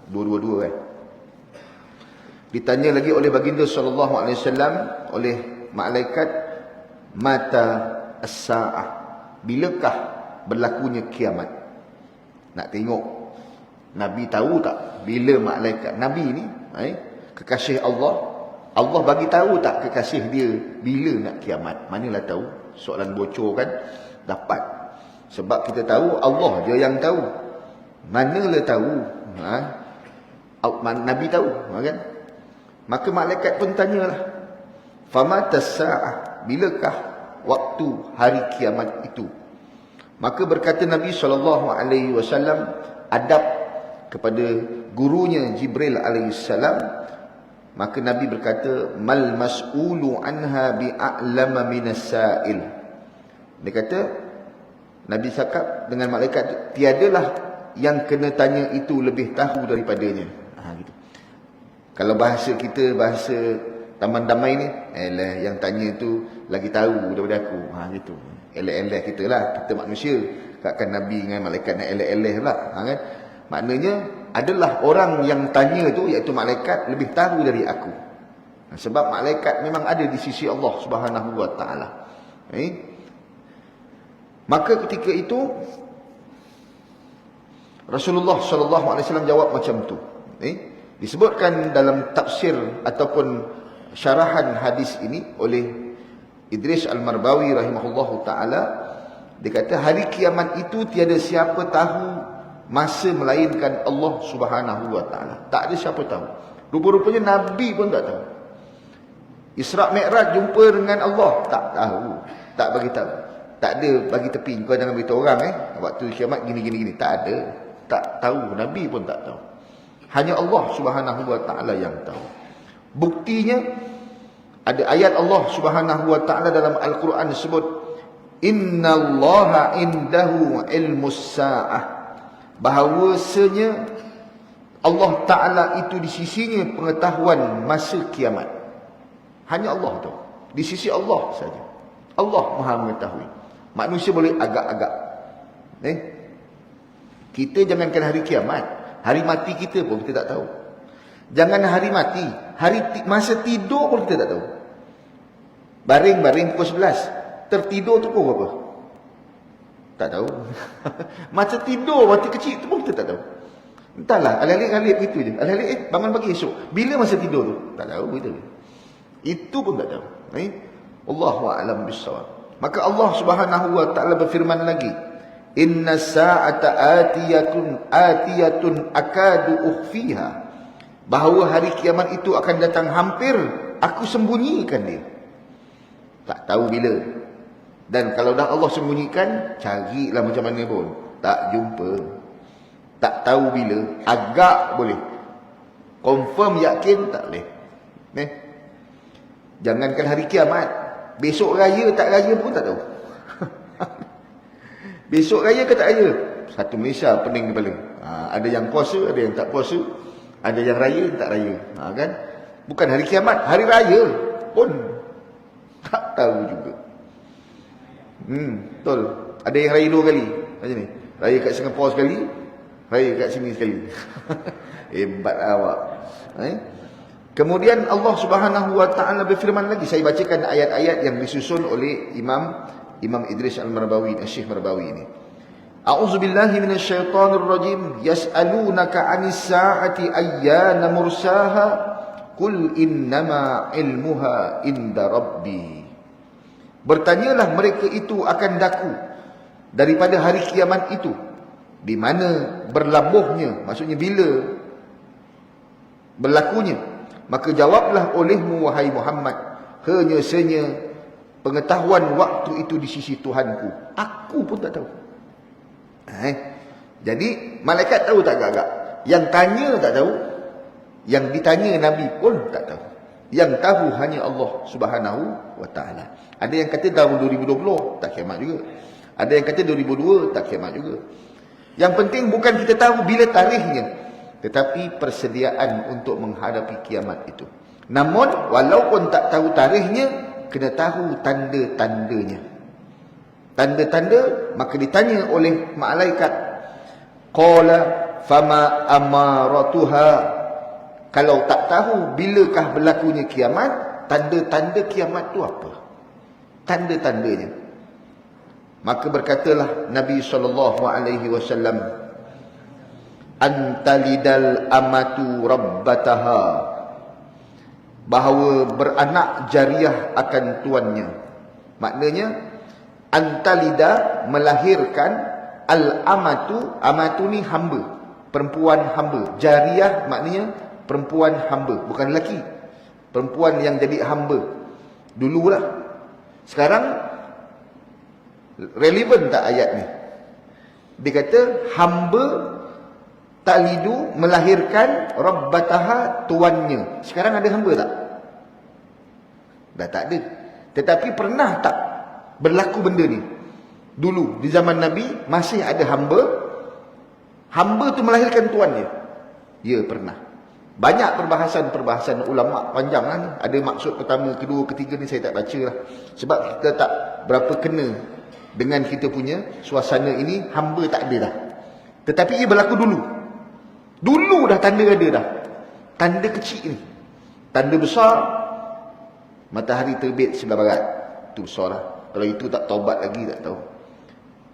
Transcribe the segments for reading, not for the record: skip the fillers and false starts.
Dua-dua kan. Ditanya lagi oleh baginda sallallahu alaihi wasallam oleh malaikat, mata as-saah, bilakah berlakunya kiamat? Nak tengok Nabi tahu tak bila malaikat Nabi ni kekasih Allah, Allah bagi tahu tak kekasih dia bila nak kiamat? Manalah tahu. Soalan bocor kan? Dapat. Sebab kita tahu Allah je yang tahu. Manalah tahu Nabi tahu kan? Maka malaikat pun tanyalah, famatas sa'ah, bilakah waktu hari kiamat itu? Maka berkata Nabi SAW adab kepada gurunya Jibril alaihissalam. Maka Nabi berkata, mal mas'ulu anha bi'a'lama minas sa'il. Dia kata, Nabi cakap dengan malaikat, tiadalah yang kena tanya itu lebih tahu daripadanya. Gitu. Kalau bahasa kita, bahasa taman damai ni, yang tanya tu lagi tahu daripada aku. Gitu. Eleh-eleh kita lah, kita manusia. Takkan Nabi dengan malaikat nak eleh-eleh pula. Kan? Maknanya adalah orang yang tanya tu, iaitu malaikat, lebih tahu dari aku. Sebab malaikat memang ada di sisi Allah Subhanahu Wa Taala. Maka ketika itu Rasulullah SAW jawab macam tu. Disebutkan dalam tafsir ataupun syarahan hadis ini oleh Idris Al-Marbawi rahimahullahu ta'ala. Dia kata hari kiamat itu tiada siapa tahu masa melainkan Allah Subhanahu Wa Ta'ala. Tak ada siapa tahu. Rupa-rupanya Nabi pun tak tahu. Isra' Mi'raj jumpa dengan Allah, tak tahu. Tak bagi tahu. Tak ada bagi tepi. Kau jangan beritahu orang waktu kiamat gini. Tak ada. Tak tahu. Nabi pun tak tahu. Hanya Allah Subhanahu Wa Ta'ala yang tahu. Buktinya ada ayat Allah Subhanahu Wa Ta'ala dalam Al-Quran sebut, innallaha indahu ilmus sa'ah, bahawasanya Allah Ta'ala itu di sisinya pengetahuan masa kiamat. Hanya Allah tahu. Di sisi Allah saja. Allah Maha mengetahui. Manusia boleh agak-agak. Kita jangankan hari kiamat, hari mati kita pun kita tak tahu. Jangan hari mati, masa tidur pun kita tak tahu. Baring pukul 11, tertidur tu pukul berapa? Tak tahu. Masa tidur waktu kecil tu pun kita tak tahu. Entahlah, alih-alih gitu je. Alih-alih bangun pagi esok. Bila masa tidur tu? Tak tahu kita. Itu pun tak tahu. Allahu a'lam bissawab. Maka Allah Subhanahu Wa Ta'ala berfirman lagi, inna sa'ata atiyatun akadu ukhfiha, bahawa hari kiamat itu akan datang hampir aku sembunyikan dia. Tak tahu bila. Dan kalau dah Allah sembunyikan, carilah macam mana pun tak jumpa. Tak tahu bila. Agak boleh, confirm yakin tak boleh. Jangankan hari kiamat, besok raya tak raya pun tak tahu. Besok raya ke tak raya? Satu Malaysia pening kepala. Ada yang puasa, ada yang tak puasa. Ada yang raya, tak raya. Kan? Bukan hari kiamat, hari raya pun tak tahu juga. Betul. Ada yang raya 2 kali. Macam ni. Raya kat Singapura sekali, raya kat sini sekali. Hebat awak. Kemudian Allah Subhanahu Wa Ta'ala berfirman lagi. Saya bacakan ayat-ayat yang disusun oleh Imam Idris Al-Marbawi, Syekh Marbawi ini. A'udzubillahi minasyaitonir rajim. Yas'alunaka 'anis sa'ati ayyana mursaha qul innama ilmuha inda rabbi. Bertanyalah mereka itu akan daku daripada hari kiamat itu, di mana berlabuhnya, maksudnya bila berlakunya. Maka jawablah olehmu wahai Muhammad, hanya senya pengetahuan waktu itu di sisi Tuhanku. Aku pun tak tahu. Jadi malaikat tahu tak agak-agak? Yang tanya tak tahu, yang ditanya Nabi pun tak tahu. Yang tahu hanya Allah Subhanahu Wa Ta'ala. Ada yang kata tahun 2020 tak kiamat juga. Ada yang kata 2002 tak kiamat juga. Yang penting bukan kita tahu bila tarikhnya, tetapi persediaan untuk menghadapi kiamat itu. Namun walaupun tak tahu tarikhnya, kena tahu tanda-tandanya. Tanda-tanda, maka ditanya oleh malaikat, qala fama amaratuha. Kalau tak tahu bilakah berlakunya kiamat, tanda-tanda kiamat tu apa? Tanda-tandanya. Maka berkatalah Nabi SAW, antalidal amatu rabbataha, bahawa beranak jariah akan tuannya. Maknanya antalida melahirkan, al-amatu, amatu ni hamba, perempuan hamba. Jariah maknanya perempuan hamba, bukan lelaki. Perempuan yang jadi hamba. Dululah. Sekarang relevan tak ayat ni? Dia kata hamba talidu melahirkan rabbataha, tuannya. Sekarang ada hamba tak? Dah tak ada. Tetapi pernah tak berlaku benda ni? Dulu di zaman Nabi masih ada hamba. Hamba tu melahirkan tuannya. Ya, pernah. Banyak perbahasan ulama panjang lah ni. Ada maksud pertama, kedua, ketiga ni saya tak baca lah. Sebab kita tak berapa kena dengan kita punya suasana ini. Hamba tak ada dah. Tetapi ia berlaku dulu. Dulu dah tanda ada dah. Tanda kecil ni. Tanda besar, matahari terbit sebelah barat. Itu besar lah. Kalau itu tak taubat lagi tak tahu.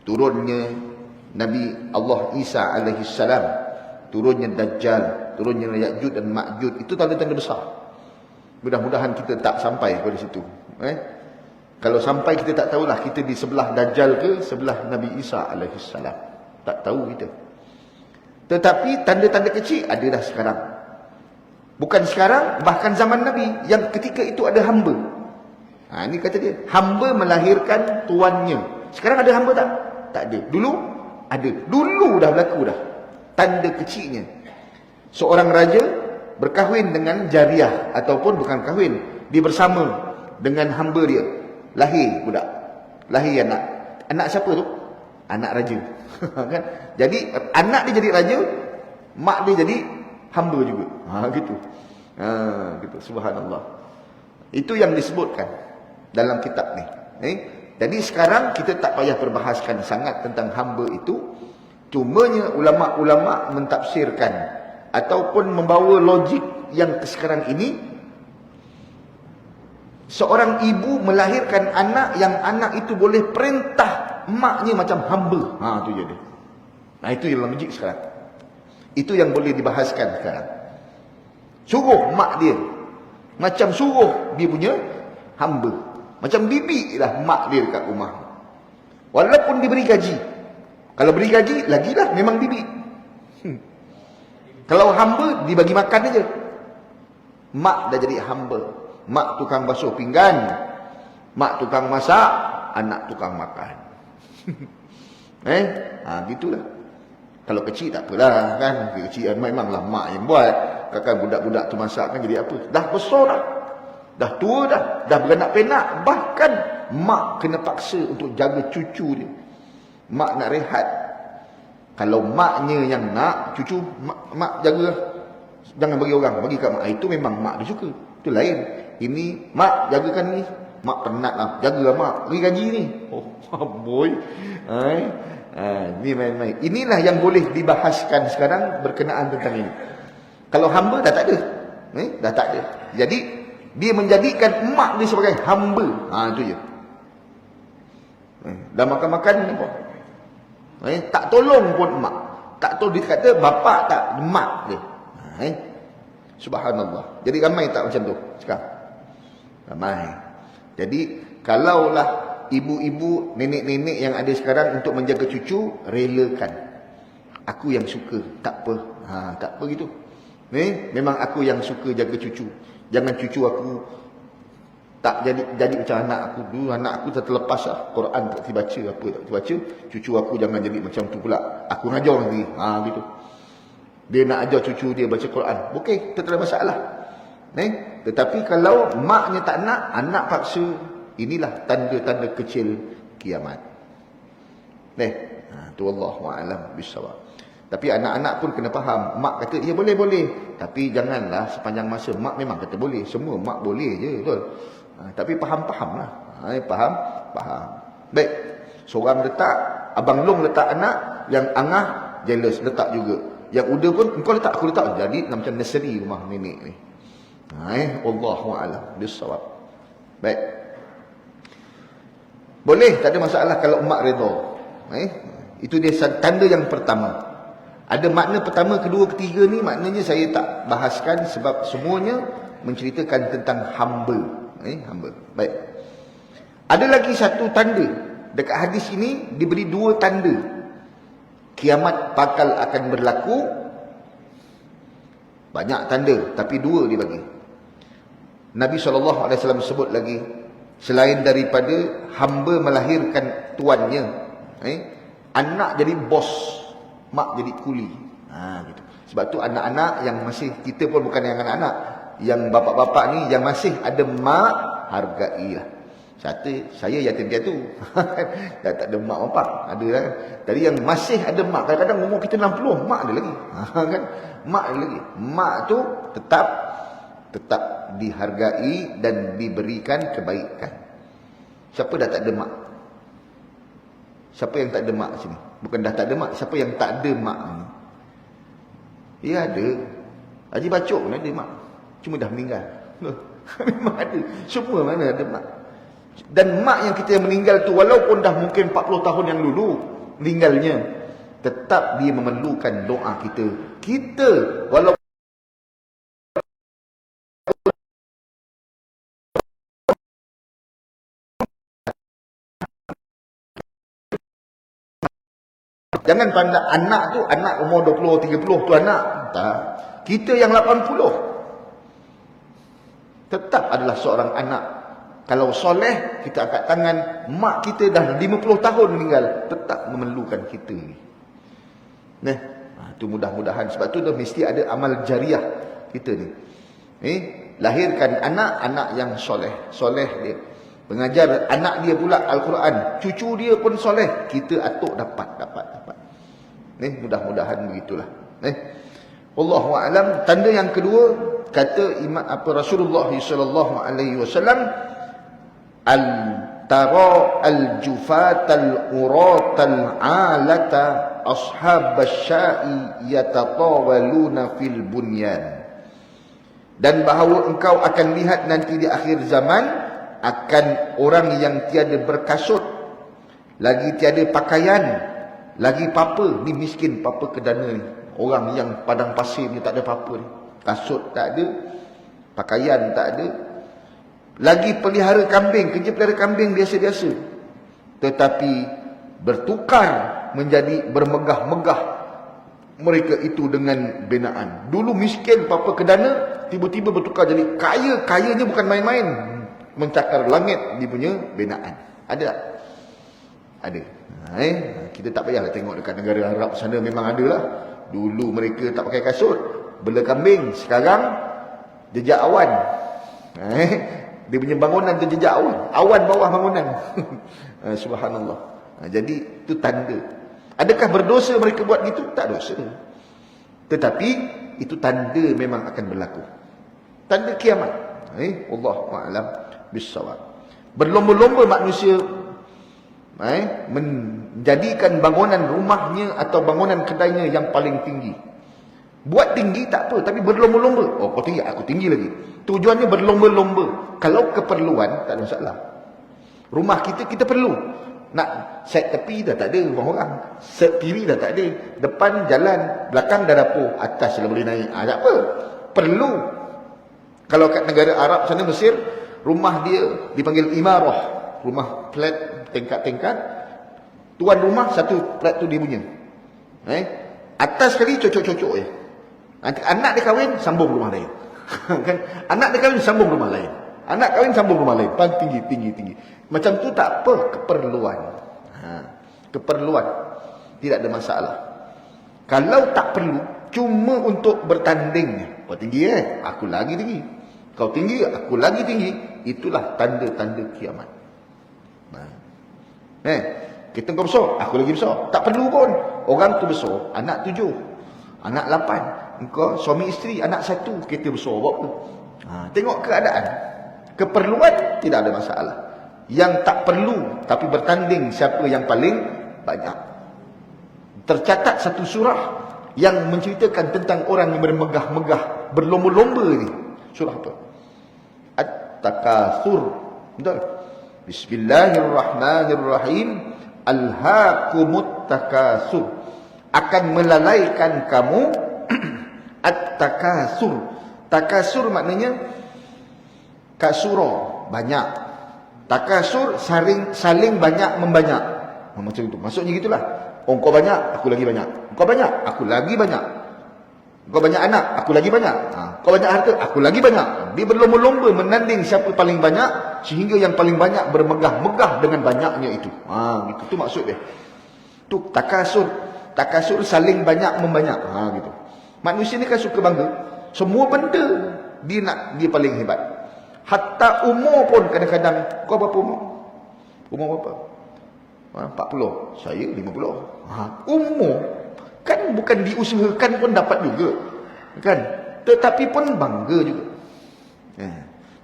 Turunnya Nabi Allah Isa alaihissalam, turunnya Dajjal, turunnya Ya'juj dan Ma'juj, itu tanda-tanda besar. Mudah-mudahan kita tak sampai pada situ. Kalau sampai kita tak tahulah kita di sebelah Dajjal ke sebelah Nabi Isa alaihissalam. Tak tahu kita. Tetapi tanda-tanda kecil ada dah sekarang. Bukan sekarang, bahkan zaman Nabi yang ketika itu ada hamba. Ini kata dia, hamba melahirkan tuannya. Sekarang ada hamba tak? Tak ada. Dulu ada. Dulu dah berlaku dah. Tanda kecilnya. Seorang raja berkahwin dengan jariah, ataupun bukan kahwin, dia bersama dengan hamba dia. Lahir budak. Lahir anak. Anak siapa tu? Anak raja. Kan? Jadi anak dia jadi raja, mak dia jadi hamba juga. Gitu. Gitu. Subhanallah. Itu yang disebutkan dalam kitab ni. Jadi sekarang kita tak payah perbahaskan sangat tentang hamba itu. Cumanya ulama-ulama mentafsirkan ataupun membawa logik yang sekarang ini. Seorang ibu melahirkan anak yang anak itu boleh perintah maknya macam hamba. Itu je dia. Itu yang logik sekarang. Itu yang boleh dibahaskan sekarang. Suruh mak dia macam suruh dia punya hamba. Macam bibi lah mak dia dekat rumah. Walaupun diberi gaji. Kalau beri gaji, lagilah memang bibi. Kalau hamba, dibagi makan aja. Mak dah jadi hamba. Mak tukang basuh pinggan. Mak tukang masak. Anak tukang makan. Gitulah. Kalau kecil tak apalah kan. Kecil memanglah mak yang buat. Kan budak-budak tu masak kan jadi apa. Dah besar dah. Dah tua dah. Dah beranak penak. Bahkan mak kena paksa untuk jaga cucu dia. Mak nak rehat. Kalau maknya yang nak, cucu mak jaga. Jangan bagi orang, bagi kat mak. Itu memang mak dia suka. Itu lain. Ini mak jagakan ni. Mak penat lah. Jagalah mak. Beri gaji ni. Boy. Ni main-main. Inilah yang boleh dibahaskan sekarang berkenaan tentang ini. Kalau hamba dah tak ada. Dah tak ada. Jadi dia menjadikan mak dia sebagai hamba. Itu je. Dah makan-makan apa? Tak tolong pun mak. Tak tolong, dia kata bapak tak, mak dia. Subhanallah. Jadi ramai tak macam tu sekarang? Ramai. Jadi kalaulah ibu-ibu, nenek-nenek yang ada sekarang untuk menjaga cucu, relakan. Aku yang suka, tak apa. Tak apa gitu. Memang aku yang suka jaga cucu. Jangan cucu aku tak jadi macam anak aku dulu. Anak aku terlepas lah. Quran tak dibaca, apa tak dibaca. Cucu aku jangan jadi macam tu pula. Aku ngajar nanti. Gitu. Dia nak ajar cucu dia baca Quran. Okey, tak ada masalah. Tetapi kalau maknya tak nak, anak paksa, inilah tanda-tanda kecil kiamat. Tu wallahu a'lam bissawab. Tapi anak-anak pun kena faham. Mak kata, ya boleh-boleh. Tapi janganlah sepanjang masa. Mak memang kata boleh. Semua mak boleh je. Betul? Tapi faham-faham lah. Faham. Baik. Seorang letak, Abang Long letak anak. Yang angah jealous, letak juga. Yang uda pun, engkau letak, aku letak. Jadi macam nursery rumah nenek ni. Wallahu a'lam bissawab. Baik. Boleh, tak ada masalah kalau mak redha. Itu dia tanda yang pertama. Ada makna pertama, kedua, ketiga ni maknanya saya tak bahaskan sebab semuanya menceritakan tentang hamba. Hamba. Baik. Ada lagi satu tanda. Dekat hadis ini diberi dua tanda. Kiamat bakal akan berlaku. Banyak tanda, tapi dua dibagi. Nabi SAW sebut lagi, selain daripada hamba melahirkan tuannya, anak jadi bos, mak jadi kuli. Gitu. Sebab tu anak-anak yang masih, kita pun bukan yang anak-anak, yang bapa-bapa ni yang masih ada mak, hargailah. Saya yatim piatu. Dah tak ada mak bapak, ada kan. Jadi yang masih ada mak, kadang-kadang umur kita 60, mak ada lagi. Kan? Mak ada lagi. Mak tu tetap dihargai dan diberikan kebaikan. Siapa dah tak ada mak? Siapa yang tak ada mak sini? Bukan dah tak ada mak, siapa yang tak ada mak ni? Ya ada. Haji Bacok pun ada mak, cuma dah meninggal. Memang ada. Semua mana ada mak. Dan mak yang kita meninggal tu, walaupun dah mungkin 40 tahun yang dulu meninggalnya, tetap dia memerlukan doa kita. Kita walaupun jangan pandang anak tu, anak umur 20, 30 tu anak. Tak. Kita yang 80 tetap adalah seorang anak. Kalau soleh, kita angkat tangan. Mak kita dah 50 tahun meninggal, tetap memerlukan kita ni. Itu mudah-mudahan. Sebab tu dah mesti ada amal jariah kita ni. Lahirkan anak yang soleh. Soleh dia. Pengajar anak dia pula Al-Quran. Cucu dia pun soleh. Kita atuk dapat. Mudah-mudahan begitulah. Wallahu a'lam. Tanda yang kedua, kata Rasulullah sallallahu alaihi wasallam, al-tara al-jufat al-urat al-alata ashab asy-sya'i yatatawaluna fil bunyan. Dan bahawa engkau akan lihat nanti di akhir zaman akan orang yang tiada berkasut, lagi tiada pakaian, lagi papa. Ni miskin, papa kedana ni. Orang yang padang pasir ni tak ada apa-apa ni. Kasut tak ada, pakaian tak ada. Lagi pelihara kambing, kerja pelihara kambing biasa-biasa. Tetapi bertukar menjadi bermegah-megah mereka itu dengan binaan. Dulu miskin, papa kedana, tiba-tiba bertukar jadi kaya. Kayanya bukan main-main. Mencakar langit dia punya binaan. Ada tak? Ada. Kita tak payahlah tengok dekat negara Arab sana, memang ada lah. Dulu mereka tak pakai kasut, bela kambing. Sekarang jejak awan. Dia punya bangunan tu jejak awan. Awan bawah bangunan. Subhanallah. Jadi itu tanda. Adakah berdosa mereka buat gitu? Tak dosa. Tetapi itu tanda memang akan berlaku. Tanda kiamat. Wallahu a'lam bissawab. Berlomba-lomba manusia menjadikan bangunan rumahnya atau bangunan kedainya yang paling tinggi. Buat tinggi tak apa, tapi berlomba-lomba. Oh, kau tinggi, aku tinggi lagi. Tujuannya berlomba-lomba. Kalau keperluan, tak ada masalah. Rumah kita perlu. Nak set tepi dah tak ada rumah orang. Set kiri dah tak ada. Depan jalan, belakang dah dapur. Atas lah boleh naik. Tak apa. Perlu. Kalau kat negara Arab sana, Mesir, rumah dia dipanggil imarah. Rumah flat tingkat-tingkat. Tuan rumah satu flat tu dia punya. Atas sekali cocok-cocok je. Nanti anak dia kahwin, sambung rumah lain. Kan? Anak dia kahwin, sambung rumah lain. Anak kahwin, sambung rumah lain. Tinggi. Macam tu tak apa, keperluan. Keperluan. Tidak ada masalah. Kalau tak perlu, cuma untuk bertanding. Kau tinggi aku lagi tinggi. Kau tinggi, aku lagi tinggi. Itulah tanda-tanda kiamat. Kita kau besar, aku lagi besar. Tak perlu pun. Orang tu besar, anak 7, anak 8. Engkau suami isteri, anak 1, kita besar buat apa? Tengok keadaan. Keperluan tidak ada masalah. Yang tak perlu tapi bertanding siapa yang paling banyak. Tercatat satu surah yang menceritakan tentang orang yang bermegah-megah, berlomba-lomba ni. Surah apa? At-Takatsur. Betul? Bismillahirrahmanirrahim. Alhaakumut takatsur. Akan melalaikan kamu at-takatsur. Takatsur maknanya kasura, banyak. Takatsur saling banyak membanyak. Macam itu. Maksudnya gitulah. Oh, kau banyak, aku lagi banyak. Kau banyak, aku lagi banyak. Kau banyak anak, aku lagi banyak. Kau banyak harta, aku lagi banyak. Dia berlomba-lomba menanding siapa paling banyak, sehingga yang paling banyak bermegah-megah dengan banyaknya itu. Gitu. Itu maksud dia. Itu takasur. Takasur saling banyak membanyak. Gitu. Manusia ni kan suka bangga. Semua benda dia paling hebat. Hatta umur pun kadang-kadang. Kau berapa umur? Umur berapa? 40. Saya 50. Umur kan bukan diusahakan pun dapat juga. Kan? Tetapi pun bangga juga.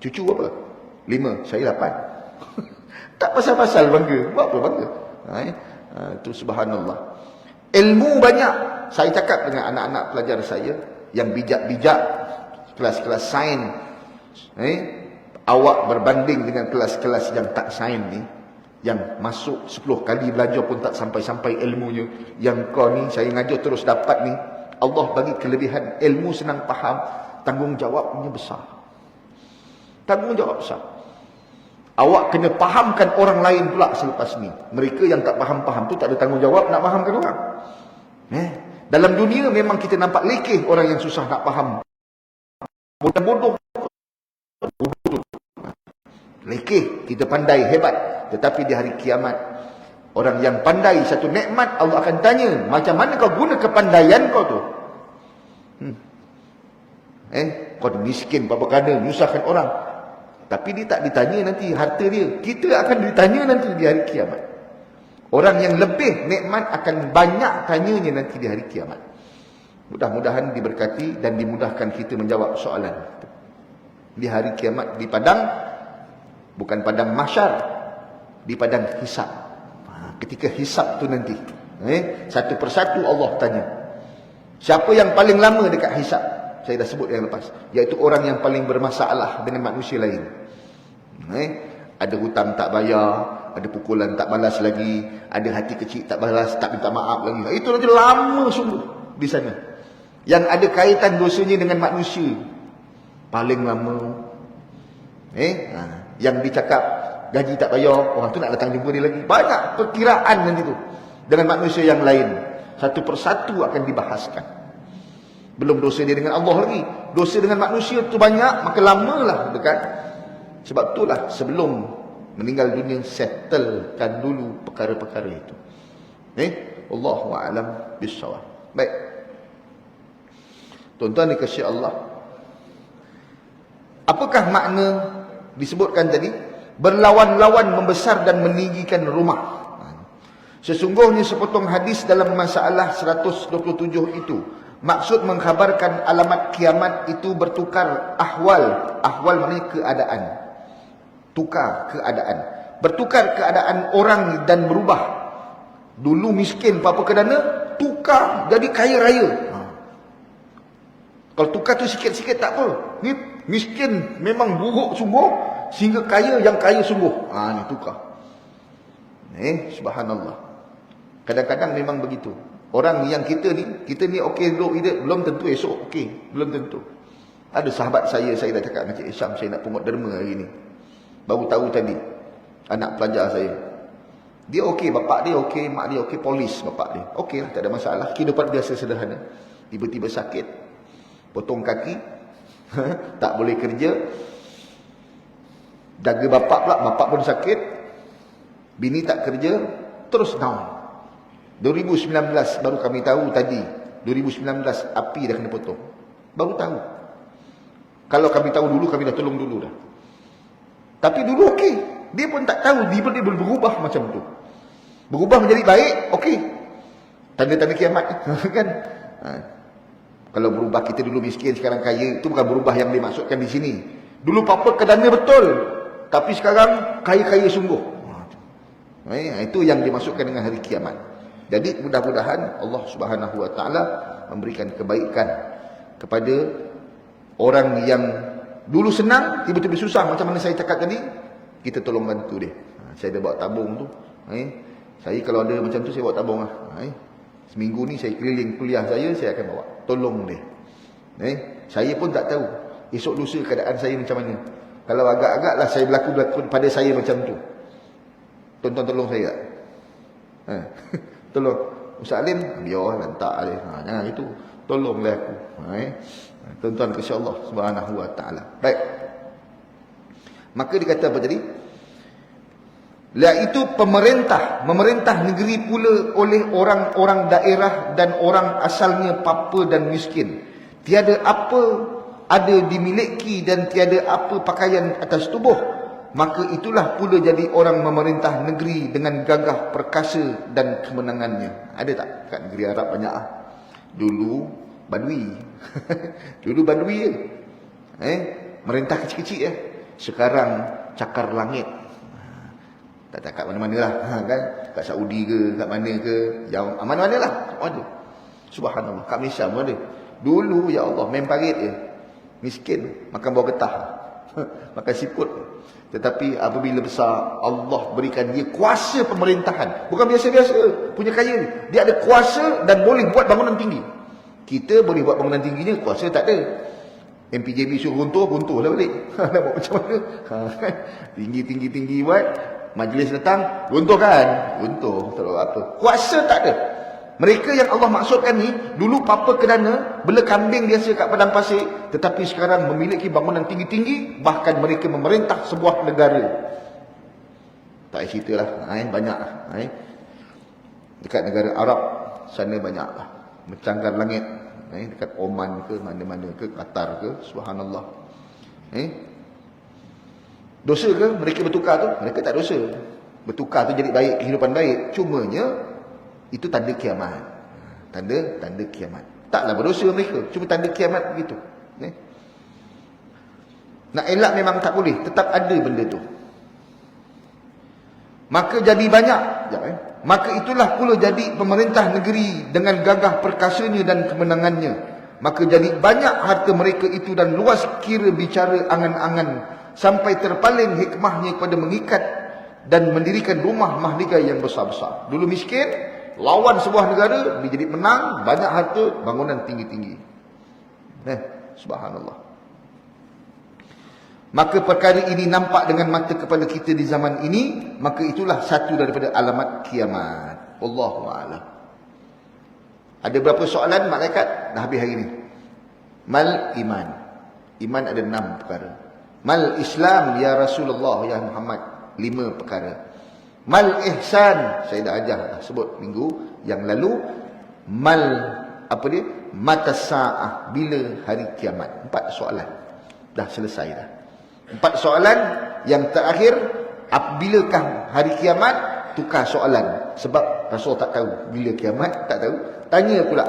Cucu berapa? 5. Saya 8. Tak pasal-pasal bangga. Buat apa bangga? Itu subhanallah. Ilmu banyak. Saya cakap dengan anak-anak pelajar saya yang bijak-bijak, kelas-kelas sains. Awak berbanding dengan kelas-kelas yang tak sains ni, yang masuk 10 kali belajar pun tak sampai-sampai ilmunya. Yang kau ni saya ngajar terus dapat ni, Allah bagi kelebihan ilmu senang faham, tanggungjawabnya besar. Tanggungjawab besar. Awak kena fahamkan orang lain pula selepas ni. Mereka yang tak faham-faham tu tak ada tanggungjawab nak fahamkan orang. Dalam dunia memang kita nampak lekeh orang yang susah nak faham. Bodoh. Lekeh, kita pandai, hebat. Tetapi di hari kiamat, orang yang pandai satu nikmat, Allah akan tanya, macam mana kau guna kepandaian kau tu? Kau miskin, apa-apa nyusahkan orang. Tapi dia tak ditanya nanti harta dia. Kita akan ditanya nanti di hari kiamat. Orang yang lebih nikmat akan banyak tanyanya nanti di hari kiamat. Mudah-mudahan diberkati dan dimudahkan kita menjawab soalan. Di hari kiamat, di padang, bukan padang mahsyar, di padang hisab. Ketika hisab tu nanti, satu persatu Allah tanya. Siapa yang paling lama dekat hisab? Saya dah sebut yang lepas. Iaitu orang yang paling bermasalah dengan manusia lain. Ada hutang tak bayar, ada pukulan tak balas lagi, ada hati kecil tak balas, tak minta maaf lagi. Itu nanti lama sungguh di sana. Yang ada kaitan dosanya dengan manusia, paling lama. Yang dicakap gaji tak bayar, orang tu nak datang jumpa dia lagi. Banyak perkiraan nanti tu dengan manusia yang lain. Satu persatu akan dibahaskan. Belum dosa dia dengan Allah lagi. Dosa dengan manusia tu banyak, maka lamalah dekat. Sebab itulah sebelum meninggal dunia, settlekan dulu perkara-perkara itu. Wallahu a'lam bissawab. Baik. Tuan-tuan dikasihi Allah. Apakah makna disebutkan tadi? Berlawan-lawan membesar dan meninggikan rumah. Sesungguhnya sepotong hadis dalam masalah 127 itu maksud mengkhabarkan alamat kiamat itu bertukar ahwal. Ahwal maknanya keadaan. Tukar keadaan. Bertukar keadaan orang dan berubah. Dulu miskin apa-apa kedana, tukar jadi kaya raya. Kalau tukar tu sikit-sikit tak apa. Ni miskin memang buruk sungguh, sehingga kaya yang kaya sungguh. Ni tukar. Subhanallah. Kadang-kadang memang begitu. Orang yang kita ni okey duduk hidup, belum tentu esok okey, belum tentu. Ada sahabat saya dah cakap dengan Cik Isyam, saya nak pungut derma hari ni. Baru tahu tadi, anak pelajar saya. Dia okey, bapak dia okey, mak dia okey, polis bapak dia. Okey lah, tak ada masalah. Kehidupan biasa sederhana. Tiba-tiba sakit, potong kaki, tak boleh kerja. Jaga bapak pula, bapak pun sakit. Bini tak kerja, terus down. 2019 baru kami tahu tadi. 2019 api dah kena potong. Baru tahu. Kalau kami tahu dulu, kami dah tolong dulu dah. Tapi dulu okey. Dia pun tak tahu, dia boleh berubah macam tu. Berubah menjadi baik, okey. Tanda-tanda kiamat kan. Kalau berubah, kita dulu miskin, sekarang kaya, itu bukan berubah yang dimaksudkan di sini. Dulu papa kedana betul, tapi sekarang kaya-kaya sungguh. Itu yang dimaksudkan dengan hari kiamat. Jadi mudah-mudahan Allah Subhanahu Wa Taala memberikan kebaikan kepada orang yang dulu senang, tiba-tiba susah macam mana saya cakap tadi, kita tolong bantu dia. Saya dah bawa tabung tu. Saya kalau ada macam tu saya bawa tabung lah. Seminggu ni saya keliling kuliah saya akan bawa. Tolong dia. Saya pun tak tahu esok lusa keadaan saya macam mana. Kalau agak-agaklah saya berlaku pada saya macam tu, tuan-tuan tolong saya. Tolong Ustaz Alim, biar lantak dia. Jangan itu. Tolonglah aku. Tuan-tuan kasih Allah Subhanahu Wa Taala. Baik. Maka dikata apa tadi? Iaitu memerintah negeri pula oleh orang-orang daerah dan orang asalnya papa dan miskin. Tiada apa ada dimiliki dan tiada apa pakaian atas tubuh. Maka itulah pula jadi orang memerintah negeri dengan gagah perkasa dan kemenangannya. Ada tak kat negeri Arab banyak ah? Dulu Badui. Dulu Badui je. Merintah kecil-kecil ya. Sekarang cakar langit. Tak kat mana-mana lah. Kan? Kat Saudi ke, kat mana ke, jauh, mana-mana lah. Ada. Subhanallah. Kat Malaysia pun ada. Dulu ya Allah main parit je. Miskin, makan bawah getah. Makan siput. Tetapi apabila besar, Allah berikan dia kuasa pemerintahan. Bukan biasa-biasa punya kaya. Dia ada kuasa dan boleh buat bangunan tinggi. Kita boleh buat bangunan tingginya, kuasa tak ada. MPJB suruh runtuh lah balik. Nak buat macam mana? Tinggi-tinggi buat. Majlis datang, runtuh kan? Runtuh, tak ada apa. Kuasa tak ada. Mereka yang Allah maksudkan ni, dulu papa kedana, bela kambing biasa kat padang pasir, tetapi sekarang memiliki bangunan tinggi-tinggi, bahkan mereka memerintah sebuah negara. Tak payah cerita lah, banyak lah. Dekat negara Arab, sana banyak lah. Mencanggar langit. Dekat Oman ke, mana-mana ke, Qatar ke, subhanallah. Dosa ke mereka bertukar tu? Mereka tak dosa. Bertukar tu jadi baik, kehidupan baik. Cumanya itu tanda kiamat. Tanda kiamat. Taklah berdosa mereka, cuma tanda kiamat begitu. Nak elak memang tak boleh, tetap ada benda tu. Maka jadi banyak. Maka itulah pula jadi pemerintah negeri dengan gagah perkasanya dan kemenangannya. Maka jadi banyak harta mereka itu dan luas kira bicara angan-angan, sampai terpaling hikmahnya kepada mengikat dan mendirikan rumah mahligai yang besar-besar. Dulu miskin, lawan sebuah negara, dia jadi menang, banyak harta, bangunan tinggi-tinggi. Subhanallah. Maka perkara ini nampak dengan mata kepala kita di zaman ini, maka itulah satu daripada alamat kiamat. Wallahu a'lam. Ada berapa soalan malaikat? Dah habis hari ini. Mal iman. Iman ada 6 perkara. Mal Islam ya Rasulullah ya Muhammad, 5 perkara. Mal ihsan, saya dah ajar dah sebut minggu yang lalu. Mal apa dia? Mata sa'ah, bila hari kiamat. 4 soalan. Dah selesai dah. 4 soalan yang terakhir, bilakah hari kiamat? Tukar soalan. Sebab Rasul tak tahu bila kiamat, tak tahu. Tanya pula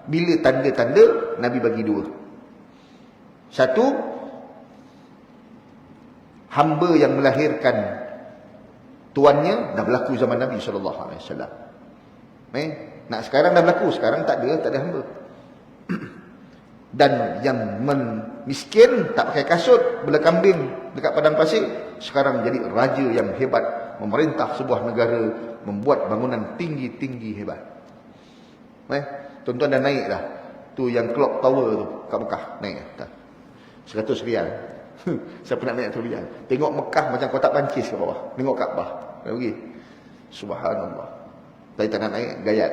bila tanda-tanda, Nabi bagi 2. 1, hamba yang melahirkan tuannya dah berlaku zaman Nabi SAW. Nak sekarang dah berlaku, sekarang tak ada hamba. Dan yang miskin, tak pakai kasut, bela kambing dekat padang pasir, sekarang jadi raja yang hebat, memerintah sebuah negara, membuat bangunan tinggi-tinggi hebat. Tuan-tuan dah naik dah. Tu yang clock tower tu kat Mekah, naik dah. 100 rial. Siapa nak naik 100 rial? Tengok Mekah macam kotak pancis ke bawah. Tengok Kaabah. Pergi. Subhanallah. Tapi tak nak naik, gayat.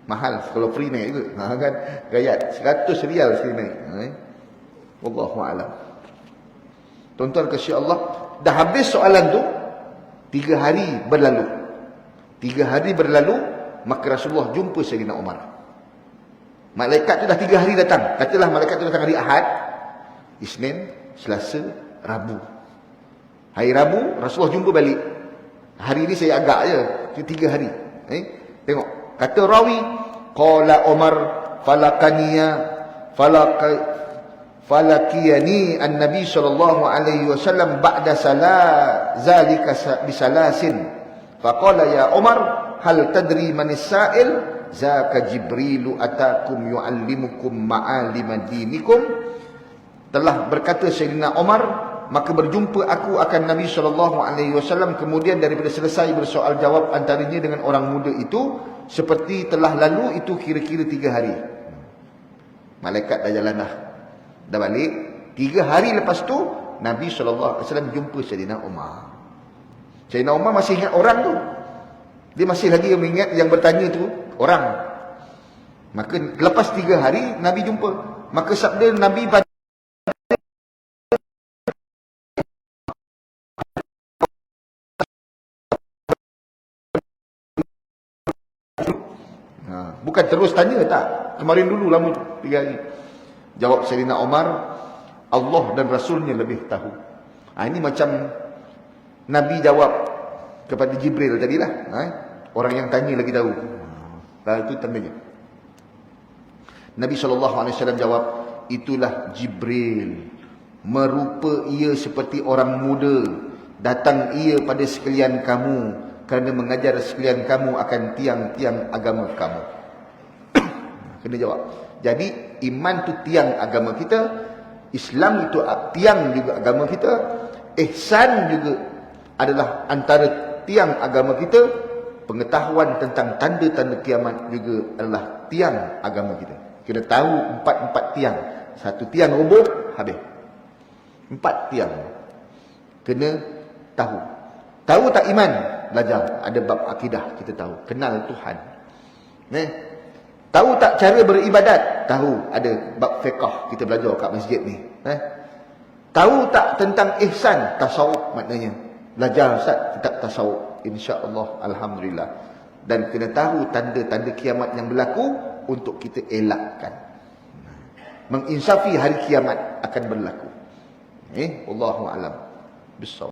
Mahal kalau free naik juga. Kan? Gayat. 100 rial sekali naik. Wallahu a'lam. Tuan-tuan kasih Allah, dah habis soalan tu, 3 hari berlalu. 3 hari berlalu, maka Rasulullah jumpa Sayyidina Umar. Malaikat tu dah 3 hari datang. Katalah malaikat tu datang hari Ahad, Isnin, Selasa, Rabu. Hari Rabu Rasulullah jumpa balik. Hari ni saya agak je, 3 hari. Tengok, kata rawi, qala Umar falakiyani an-nabi sallallahu alaihi wasallam ba'da zalika bisalasin. Faqala ya Umar, hal tadri manis sa'il? Zaka Jibrilu atakum yu'allimukum ma'alima dinikum. Telah berkata Sayyidina Umar, maka berjumpa aku akan Nabi SAW, kemudian daripada selesai bersoal jawab antaranya dengan orang muda itu, seperti telah lalu itu kira-kira 3 hari. Malaikat dah jalan dah balik. 3 hari lepas tu Nabi SAW jumpa Sayyidina Umar. Sayyidina Umar masih ingat orang tu. Dia masih lagi mengingat yang bertanya tu orang. Maka lepas 3 hari Nabi jumpa. Maka sabda Nabi pada bukan terus tanya tak. Kemarin dulu lama 3 hari. Jawab Sayyidina Umar, Allah dan Rasulnya lebih tahu. Ini macam Nabi jawab kepada Jibril tadilah. Orang yang tanya lagi tahu. Itu tandanya. Nabi SAW jawab, itulah Jibril. Merupa ia seperti orang muda. Datang ia pada sekalian kamu, kerana mengajar sekalian kamu akan tiang-tiang agama kamu. Kena jawab. Jadi iman tu tiang agama kita, Islam itu tiang juga agama kita, ihsan juga adalah antara tiang agama kita, pengetahuan tentang tanda-tanda kiamat juga adalah tiang agama kita. Kena tahu 4 tiang. 1 tiang roboh, habis. 4 tiang. Kena tahu. Tahu tak iman? Belajar. Ada bab akidah kita tahu. Kenal Tuhan. Tahu tak cara beribadat? Tahu. Ada bab fiqh kita belajar kat masjid ni. Tahu tak tentang ihsan? Tasawuf maknanya. Belajar Ustaz kitab tasawuf. InsyaAllah. Alhamdulillah. Dan kena tahu tanda-tanda kiamat yang berlaku untuk kita elakkan. Menginsafi hari kiamat akan berlaku. Wallahu a'lam bissawab.